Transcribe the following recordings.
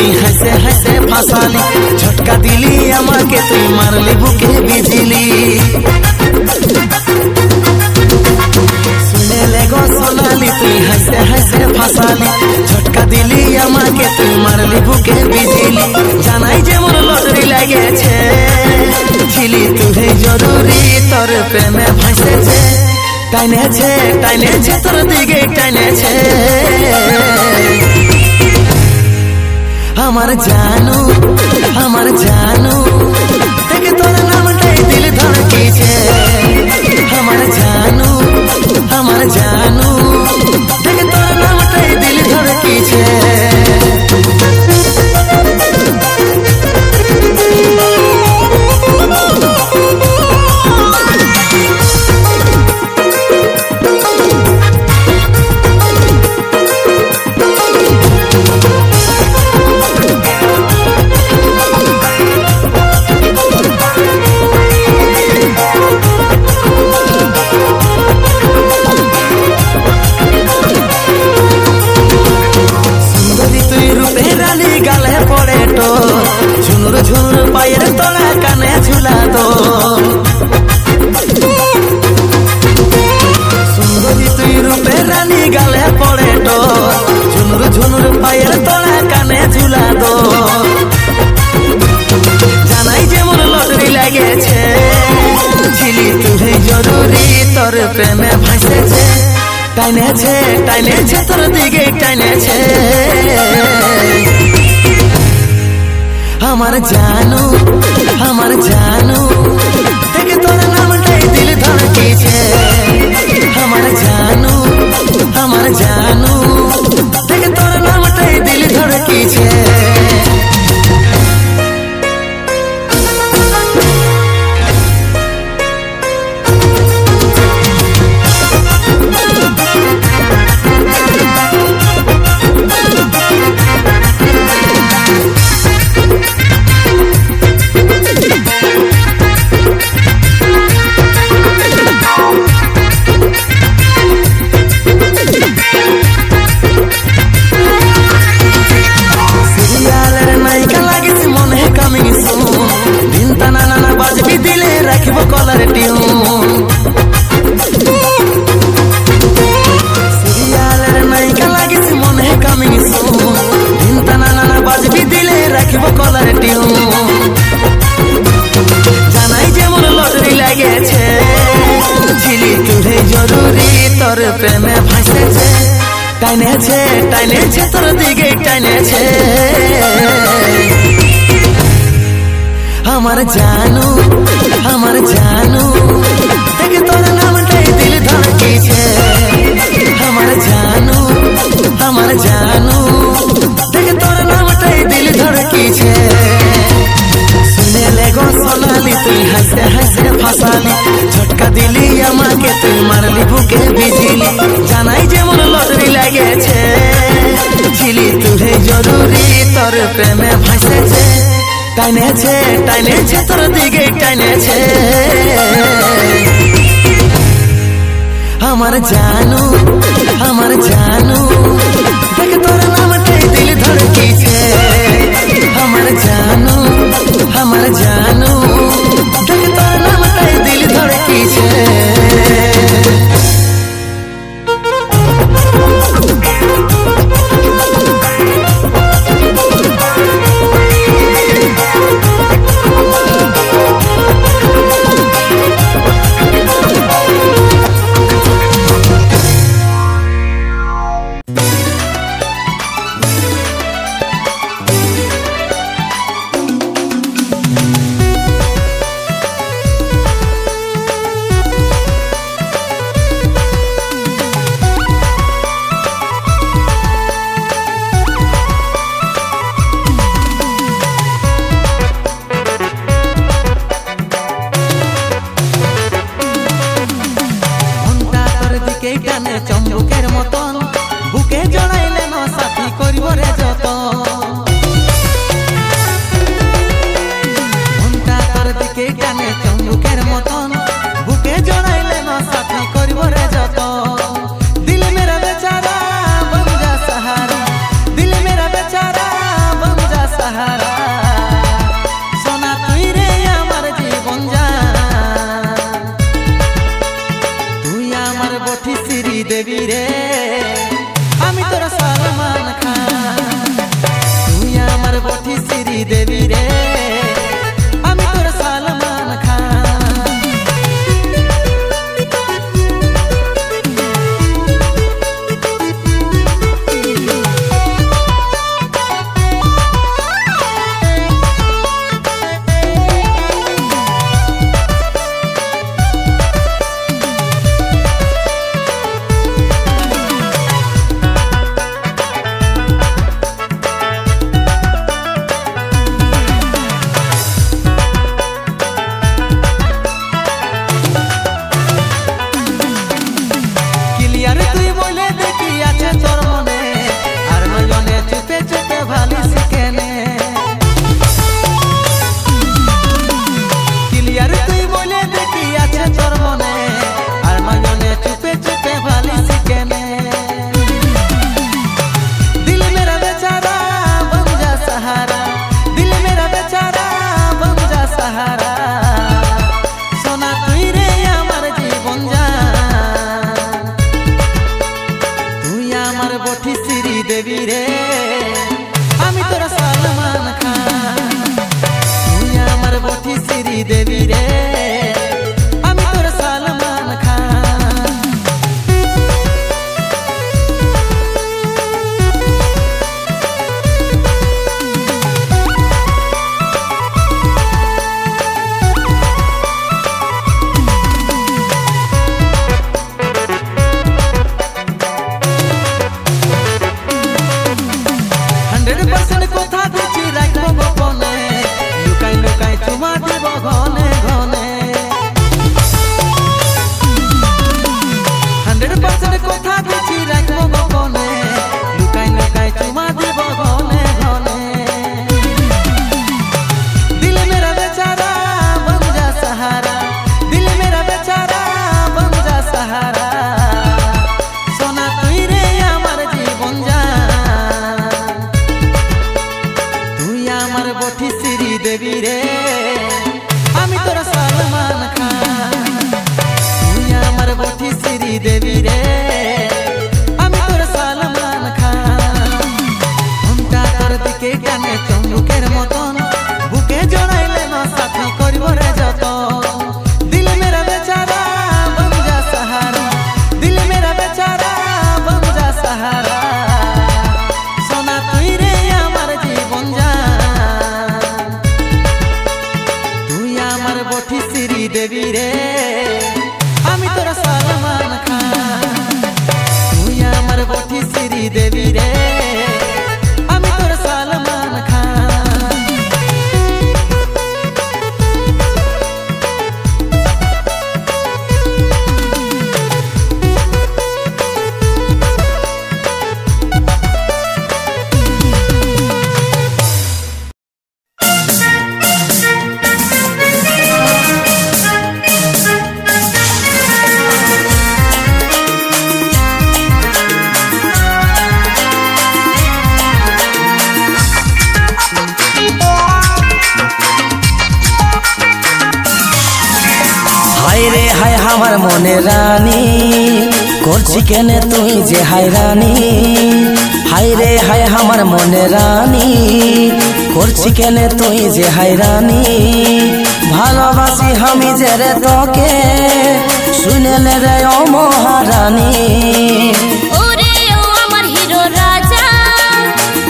তুই হাসে হাসে ফাঁসালি ঝটকা দিলি আমাকে তুই মারলি বুকে বিজিলি শুনেলে গো সোনালি তুই হাসে হাসে ফাঁসালি ঝটকা দিলি আমাকে তুই মারলি বুকে বিজিলি জানাই যেমন লটারি লাগেছে ছিলি তুই জরুরি তোর প্রেমে ভাসেছে টাইনেছে টাইনেছে তোর দিকে টাইনেছে আমার জানু দেখে তোর নামটাই দিল ধড়কেছে আমার জানু দেখে তোর নামটাই দিল ধড়কেছে झुनुर पायर तोड़ा काने झूला दो सुंदरी तुई रूपे रानी गाले पड़े तो झुनुर पायर तोड़ा काने झूला दो জানাই যেমন লটারি লাগেছে ছিলি তুই জরুরি তোর প্রেমে ভাসেছে টাইনেছে তোর দিকে টাইনেছে আমার জানু দেখে তোর নামটাই দিল ধড়কেছে আমার জানু দেখে তোর নামটাই দিল ধড়কেছে কলার টিউন সিরিয়ালের নায়িকা লাগিস মনে কামিং সুন দিন টানা নানা বাজবি দিলে রাখিব কলার টিউন জানাই যেমন লটারি লাগেছে ছিলি তুই জরুরি তোর প্রেমে ভাসেছে টাইনেছে তোর দিকে টাইনেছে আমার জানু দেখে তোর নামটাই দিল ধড়কেছে আমার জানু দেখে তোর নামটাই দিল ধড়কেছে শুনেলে গো সোনালি তুই হাসে হাসে ফাঁসালি ঝটকা দিলি আমাকে তুই মারলি বুকে বিজিলি জানাই যেমন লটারি লাগেছে ছিলি তুই জরুরি তোর প্রেমে ভাসেছে টাইনেছে তোর দিকে টাইনেছে আমার জানু দেখে তোর নামটাই দিল ধড়কেছে আমার জানু দেখে তোর নামটাই দিল ধড়কেছে দেবী রে আমি তোর সালমান খান। দেবী রে আমি তোর সালমান খান, তুই আমার বটি শ্রী দেবী রে আমি তোর সালমান খান। কথা দিচ্ছি রাখবো গোপনে, লুকাই লুকাই চুমা দিব ঘনে ঘনে। 100% কথা দিচ্ছি রাখবো গোপনে, লুকাই লুকাই চুমা দিব ঘনে ঘনে। দিল মেরা বেচারা বন যা सहारा, দিল মেরা বেচারা বন যা सहारा। সোনা তুই রে আমার জীবন জান, আমার বটি শ্রী দেবী রে আমি তোর সালমান খান, তুই আমার বটি শ্রী দেবী রে আমি তোর সালমান খান। ঘন্টা তোর দিকে কানে চম্বুকের মতন, বুকে জড়াইলে না সাথী করিব রে যত। দিল মেরা বেচারা বন যা सहारा, দিল মেরা বেচারা বন যা सहारा। সোনা তুই রে আমার জীবন জান, আমার বটি শ্রী দেবী রে আমি তোর সালমান খান, তুই আমার বটি শ্রী দেবী রে আমি তোর সালমান খান। আমার মনে রানী করছি কেনে তুই যে হায়রানি, হাই রে হায় আমার মনে রানী করছি কেনে তুই যে হায়রানি। ভালোবাসি আমি যে রে তোকে শুনেলে রে ও মহারানী। ওরে ও আমার হিরো রাজা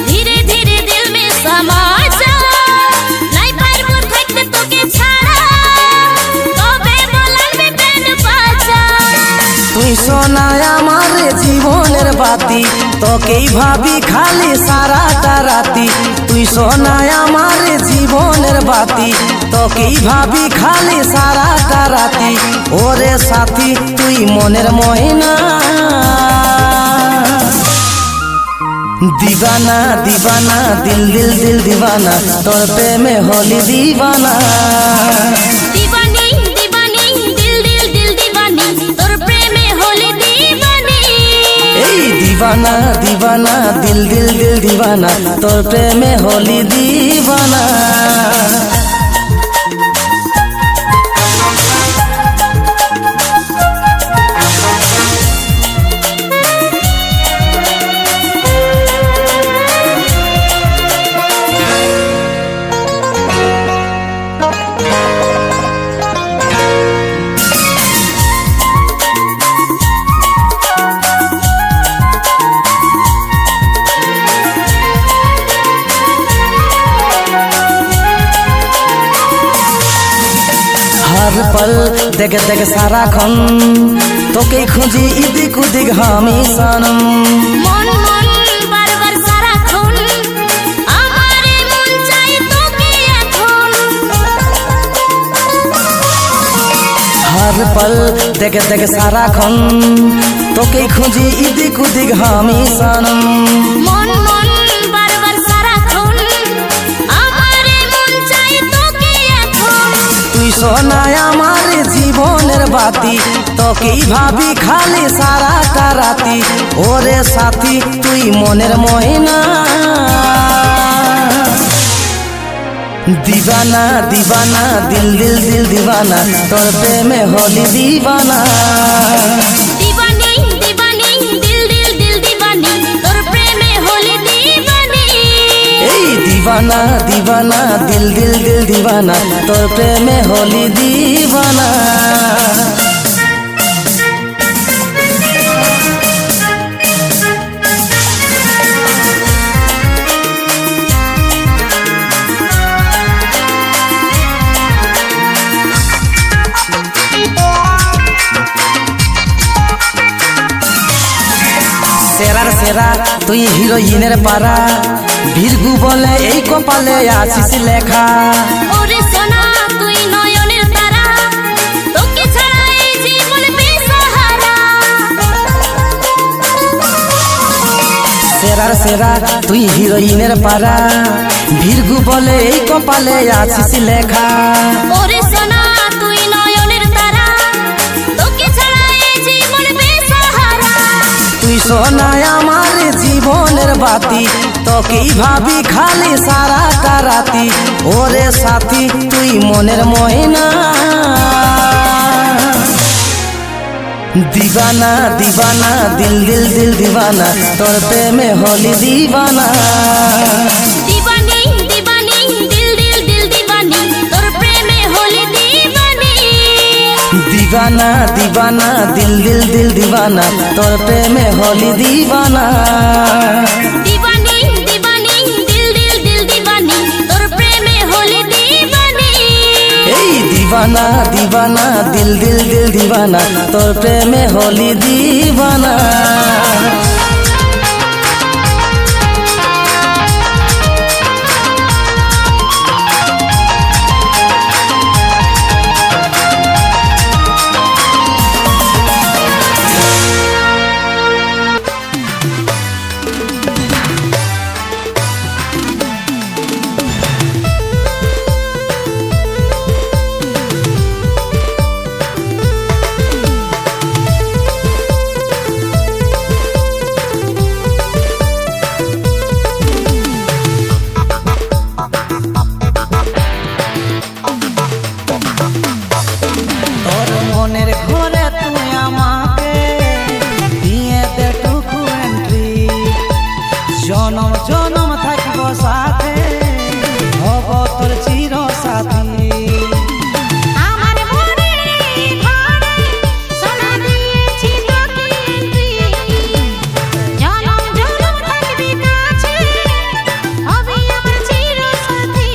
ধীরে ধীরে দিল মে সমা যা, নাই পারবো থাকতে তোকে ছাড়া তবে বলাবে প্রাণ বাঁচা। তুই সোনা আমার জীবনের বাতি, তোকেই ভাবি খালি সারাটা রাতি। তুই সোনা আমার জীবনের বাতি, তোকেই ভাবি খালি সারাটা রাতি। ওরে সাথী তুই মনের ময়না, दीवाना दीवाना दिल दिल दिल दीवाना तोर प्रेमे होली दीवाना। दीवानी दीवानी दिल दिल दिल दीवानी तोर प्रेमे होली दीवानी। दीवाना दीवाना दिल दिल दिल दीवाना तोर प्रेमे होली दीवाना। पल देख देख सारा खन তোকে খুঁজি ইদিক উদিক আমি সনম মন মন বারবার সারাক্ষণ আমারে মন চাই তোকে এখন हर पल देख देख सारा खन তোকে খুঁজি ইদিক উদিক আমি সনম মন মন বারবার সারাক্ষণ আমারে মন চাই তোকে এখন তুই সোনায় আমার জীবনের বাতি তোকেই ভাবি খালি সারাটা রাতি ওরে সাথী তুই মনের ময়না दीवाना दीवाना दिल दिल दिल दीवाना तोर प्रेमे होली दीवाना दीवानी दीवानी दिल दिल दिल दीवानी तोर प्रेमे होली दीवानी दीवाना दीवाना दिल दिल दिल दीवाना तोर प्रेमे होली दीवाना सेरार सेरा तुई हिरोइनेर पारा भीरगु बोले এই কপালে আছিস লেখা ওরে সোনা তুই নয়নের তারা তোকে ছাড়া এই জীবন বেসহারা সেরার সেরা তুই হিরোইনের পারা ভীরগু বলে এই কপালে আছিস লেখা ওরে সোনা তুই নয়নের তারা তোকে ছাড়া এই জীবন বেসহারা তুই সোনায় আমার জীবনের বাতি তোকেই ভাবি খালি সারাটা রাতি ওরে সাথী তুই মনের ময়না दीवाना दीवाना दिल दिल दिल दीवाना तोर प्रेमे होली दीवाना दीवानी दीवानी दिल दिल दिल दीवानी तोर प्रेमे होली दीवानी दीवाना दीवाना दिल दिल दिल दीवाना तोर प्रेमे होली दीवाना दीवानी दीवानी दिल दिल दिल दीवानी तोर प्रेमे होली दीवानी दीवाना दीवाना दिल दिल दिल दीवाना तोर प्रेमे होली दीवाना জনম জনম থাকব সাথে হব তোর চির সাথী আমার মনে ঘরে সোনা দিয়েছি তোকে জনম জনম থাকবি কাছে হবি আমার চির সাথী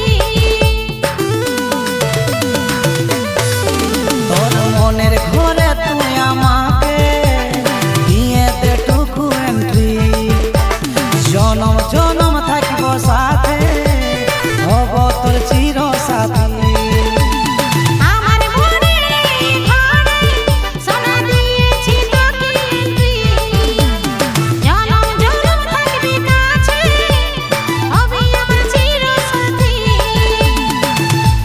তোর মনের ঘরে তুই আমাকে দিয়ে দে টুকু এন্ট্রি জনম জনম থাকব সাথে হব তোর চির সাথী আমার মনে ঘরে সোনা দিয়েছি তোকে জনম জনম থাকবি কাছে হবি আমার চির সাথী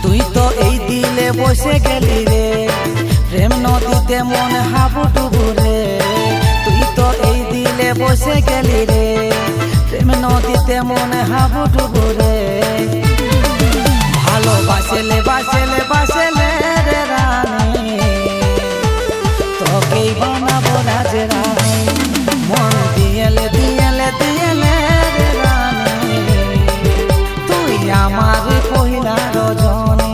তুই তো এই দিলে বসে গেলি রে প্রেম নদীতে মন হাবুডুবু রে তুই তো এই দিলে বসে গেলি রে প্রেম নদীতে মন হাবুডুবু রে ভালোবাসলে বাসলে বাসলে রে রানী তোকেই বানাবো রাজ রানী মন দিয়েলে দিয়েলে দিয়েলে রে রানী তুই আমার পহিলা রজনী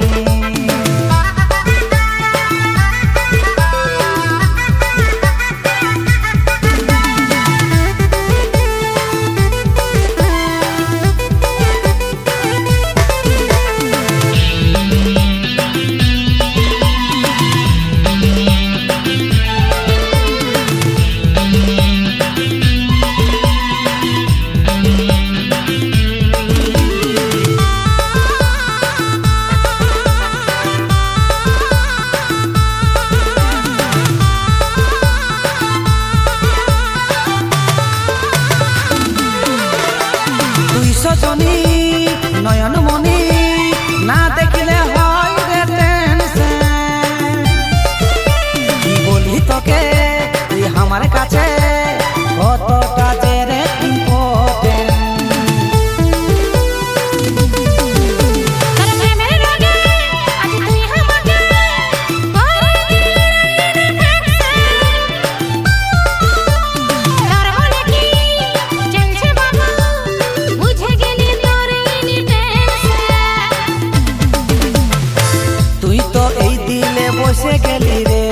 বসে গেলি রে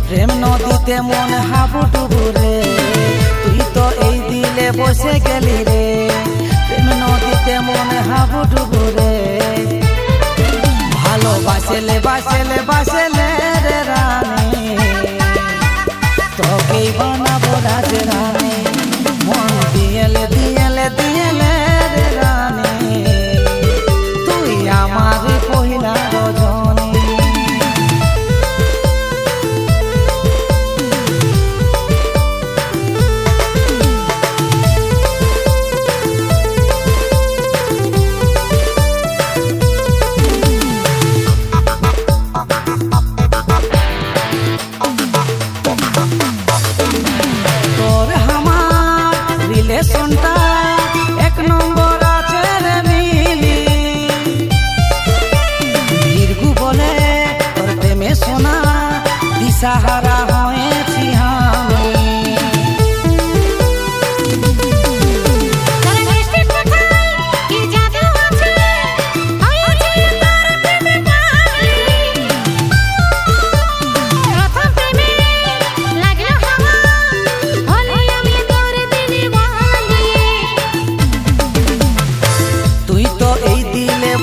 প্রেম নদীতে মন হাবুডুবু রে তুই তো এই দিলে বসে গেলি রে প্রেম নদীতে মন হাবুডুবু রে ভালোবাসলে বাসলে বাসলে রে রানী তোকেই বানাবো রাজ রানী মন দিয়েলে দিয়েলে দিয়েলে রে রানী তুই আমার পহিলা রজনী রিলেশনটা এক নম্বর আছে রে মিলি দীর্ঘ বলে তোর প্রেমে সোনা দিশাহারা হয়েছি আমি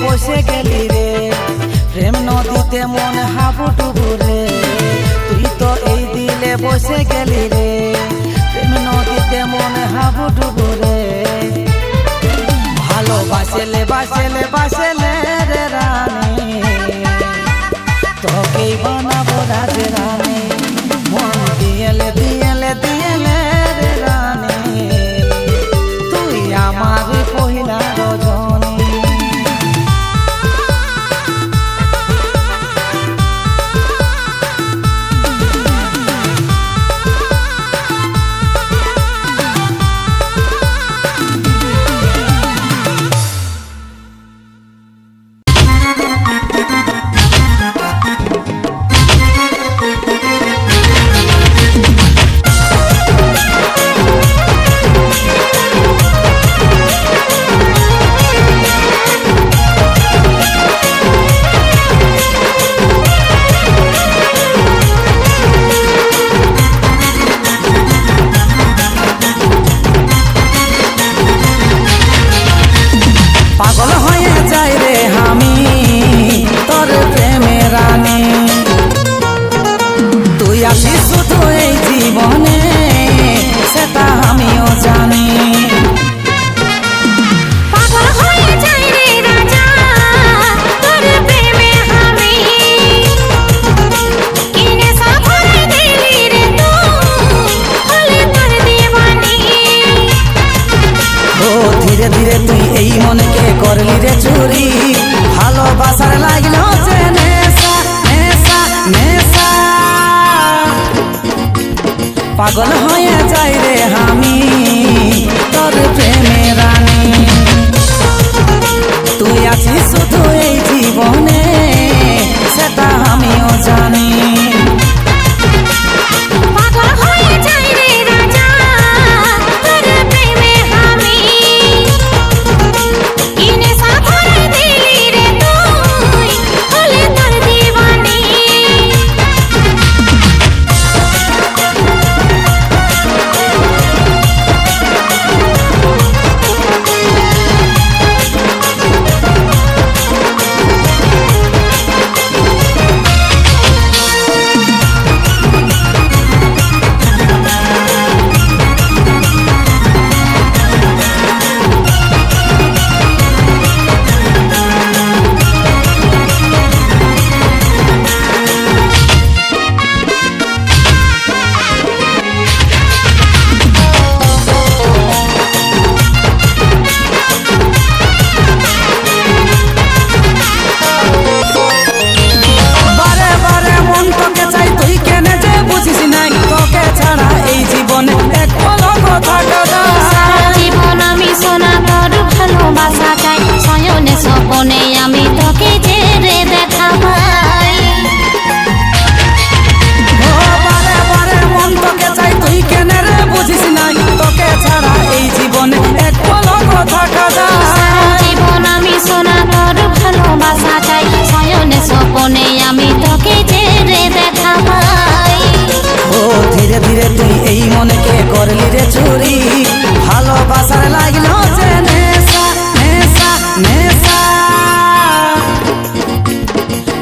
বসে গেলি রে প্রেম নদীতে মন হাবুডুবু রে তুই তো এই দিলে বসে গেলি রে প্রেম নদীতে মন হাবুডুবু রে ভালোবাসলে বাসলে বাসলে রে রানী তোকেই বানাবো রাজ রানী মন দিয়েলে দিয়েলে দিয়েলে রে রানী তুই আমার পহিলা রজনী পাগল হয়ে যাই রে আমি তোর প্রেমে রানী তুই আসিস শুধু এই জীবনে সেটা আমিও জানি পাগল হয়ে যাই রে রাজা তোর প্রেমে আমি কিনে সাফরে দিলি রে তুই হলে তোর দিওয়ানি ও ধীরে ধীরে তুই এই মনকে করলি রে চুরি ভালোবাসার লাগলো যে নেশা নেশা নেশা পাগল হয়ে যাই রে আমি তোর প্রেমে রানী তুই আছিস শুধু এই জীবনে সেটা আমিও জানি পাগল হয়ে যাই রে রাজা তোর প্রেমে আমি কিনে সাফরে দিলি রে তুই হলে তোর দিওয়ানি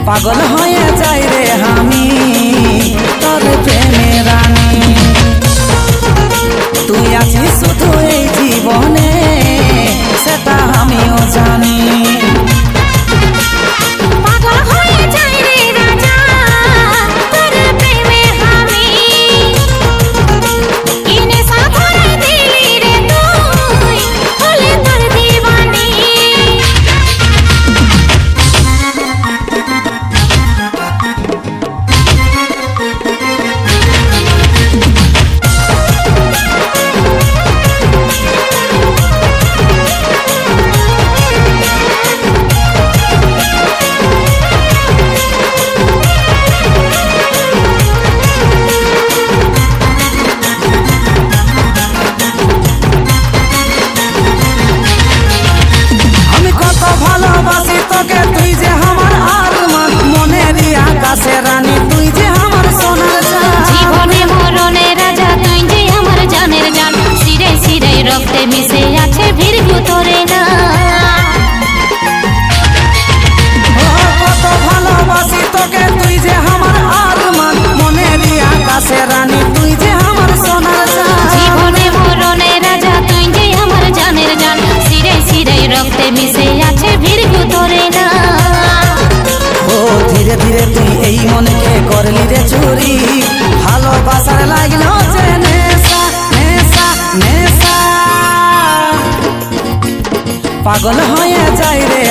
পাগল হয়ে যাই রে আমি তোর প্রেমে রানী তুই আছিস শুধু এই জীবনে সেটা আমিও জানি পাগল হয়ে যাই রে রাজা তোর প্রেমে আমি কিনে সাথে দিলি রে তুই হলে তোর দিবানি ভালোবাসি তোকে তুই যে আমার আরমান মনেরই আকাশে রানী তুই যে আমার সোনার জান জীবনে মরণে রাজা তুই যে আমার জানের জান শিরে শিরে রক্তে মিশে আছে ভিড়গু তোরে না কত ভালোবাসি তোকে তুই যে আমার আরমান মনেরই আকাশে রানী তুই যে আমার সোনার জান জীবনে মরণে রাজা তুই যে আমার জানের জান শিরে শিরে রক্তে মিশে আছে ভিড়গু তোরে না ও ধীরে ধীরে তুই এই মনকে করলি রে চুরি ভালোবাসার লাগলো যে নেশা নেশা নেশা পাগল হয়ে যাই রে